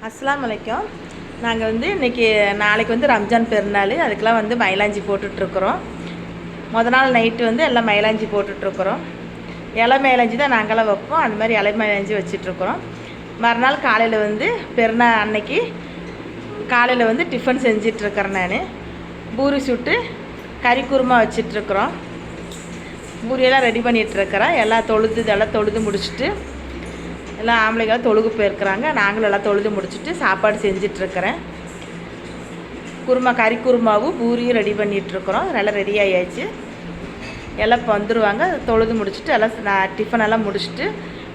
அஸ்ஸலாமு அலைக்கும். நாங்கள் வந்து இன்றைக்கி நாளைக்கு வந்து ரம்ஜான் பெருநாள், அதுக்கெலாம் வந்து மயிலாஞ்சி போட்டுட்ருக்குறோம். நாள் நைட்டு வந்து எல்லாம் மயிலாஞ்சி போட்டுட்ருக்குறோம். இலை மயிலாஞ்சி தான் நாங்களாம் வைப்போம். அந்த மாதிரி இலை மயிலாஞ்சி வச்சிட்ருக்குறோம். மறுநாள் காலையில் வந்து பெருநாள் அன்னைக்கு காலையில் வந்து டிஃபன் செஞ்சிட்ருக்கிறேன். நான் பூரி சுட்டு கறி குருமா வச்சிட்ருக்குறோம். பூரியெல்லாம் ரெடி பண்ணிகிட்ருக்கிறேன். எல்லாம் தொழுது முடிச்சுட்டு எல்லாம் ஆம்பளைங்களாம் தொழுகு போயிருக்கிறாங்க. நாங்களும் எல்லாம் தொழுது முடிச்சுட்டு சாப்பாடு செஞ்சிட்ருக்கிறேன். கறி குருமாவும் பூரியும் ரெடி பண்ணிகிட்ருக்குறோம். நல்லா ரெடி ஆகியாச்சு. எல்லாம் இப்போ வந்துடுவாங்க. தொழுது முடிச்சுட்டு எல்லாம் டிஃபனெல்லாம் முடிச்சுட்டு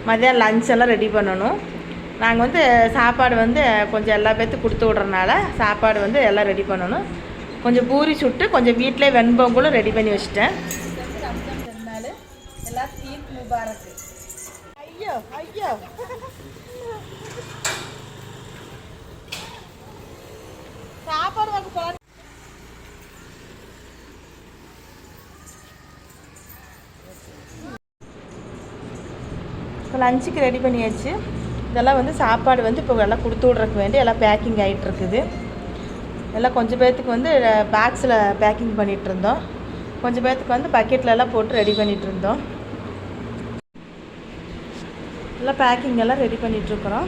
மதியம் லஞ்ச் எல்லாம் ரெடி பண்ணணும். நாங்கள் வந்து சாப்பாடு வந்து கொஞ்சம் எல்லா பேர்த்துக்கு கொடுத்து விட்றனால சாப்பாடு வந்து எல்லாம் ரெடி பண்ணணும். கொஞ்சம் பூரி சுட்டு கொஞ்சம் வீட்டிலே வெண்பொங்கலும் ரெடி பண்ணி வச்சுட்டேன். ரம்ஜான் பெருநாள் எல்லாம் ஈத் முபாரக். ஐயோ ஐயோ சாப்பாடு வாங்க போகலாம். இப்போ லஞ்சுக்கு ரெடி பண்ணியாச்சு. இதெல்லாம் வந்து சாப்பாடு வந்து இப்போ எல்லாம் கொடுத்து விட்றதுக்கு வேண்டி எல்லாம் பேக்கிங் ஆகிட்டுருக்குது. எல்லாம் கொஞ்சம் பேர்த்துக்கு வந்து பாக்ஸில் பேக்கிங் பண்ணிகிட்டு இருந்தோம். கொஞ்சம் பேர்த்துக்கு வந்து பக்கெட்லலாம் போட்டு ரெடி பண்ணிகிட்டு இருந்தோம். எல்லாம் பேக்கிங் எல்லாம் ரெடி பண்ணிகிட்ருக்குறோம்.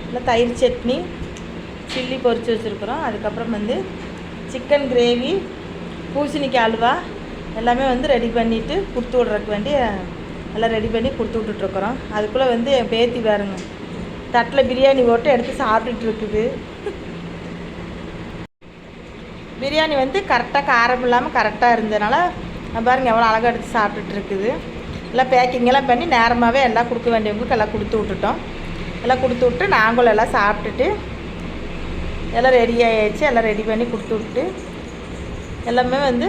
எல்லாம் தயிர் சட்னி, சில்லி பொரித்து வச்சுருக்குறோம். அதுக்கப்புறம் வந்து சிக்கன் கிரேவி, பூசணிக்காய் அல்வா எல்லாமே வந்து ரெடி பண்ணிவிட்டு கொடுத்து விட்றதுக்கு வேண்டி எல்லாம் ரெடி பண்ணி கொடுத்து விட்டுட்ருக்குறோம். அதுக்குள்ளே வந்து என் பேத்தி பாருங்க தட்டில் பிரியாணி போட்டு எடுத்து சாப்பிட்டுட்ருக்குது. பிரியாணி வந்து கரெக்டாக காரம் இல்லாமல் கரெக்டாக இருந்ததுனால பாருங்கள் எவ்வளோ அழகாக எடுத்து சாப்பிட்டுட்ருக்குது. எல்லாம் பேக்கிங்கெல்லாம் பண்ணி நேரமாகவே எல்லாம் கொடுக்க வேண்டியவங்களுக்கு எல்லாம் கொடுத்து விட்டுட்டோம். எல்லாம் கொடுத்து விட்டு நாங்களும் எல்லாம் சாப்பிட்டுட்டு எல்லாம் ரெடி ஆகிடுச்சு. எல்லாம் ரெடி பண்ணி கொடுத்து விட்டு எல்லாமே வந்து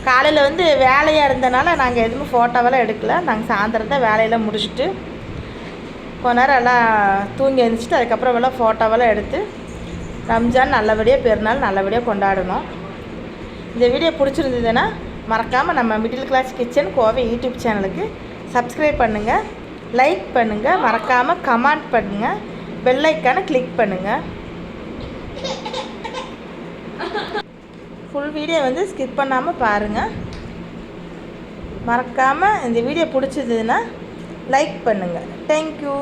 காலையில் வந்து வேலையாக இருந்தனால நாங்கள் எதுவுமே ஃபோட்டோவெல்லாம் எடுக்கலை. நாங்கள் சாயந்தரம் தான் வேலையெல்லாம் முடிச்சுட்டு கொஞ்ச நேரம் எல்லாம் தூங்கி எழுந்திரிச்சிட்டு அதுக்கப்புறம் எல்லாம் ஃபோட்டோவெல்லாம் எடுத்து ரம்ஜான் நல்லபடியாக பெருநாள் நல்லபடியாக கொண்டாடணும். இந்த வீடியோ பிடிச்சிருந்ததுன்னா மறக்காமல் நம்ம middle class kitchen Kovai YouTube சேனலுக்கு சப்ஸ்கிரைப் பண்ணுங்கள், லைக் பண்ணுங்கள், மறக்காமல் கமெண்ட் பண்ணுங்கள், பெல் ஐக்கானை கிளிக் பண்ணுங்கள். ஃபுல் வீடியோ வந்து ஸ்கிப் பண்ணாமல் பாருங்கள். மறக்காமல் இந்த வீடியோ பிடிச்சதுன்னா லைக் பண்ணுங்கள். தேங்க்யூ.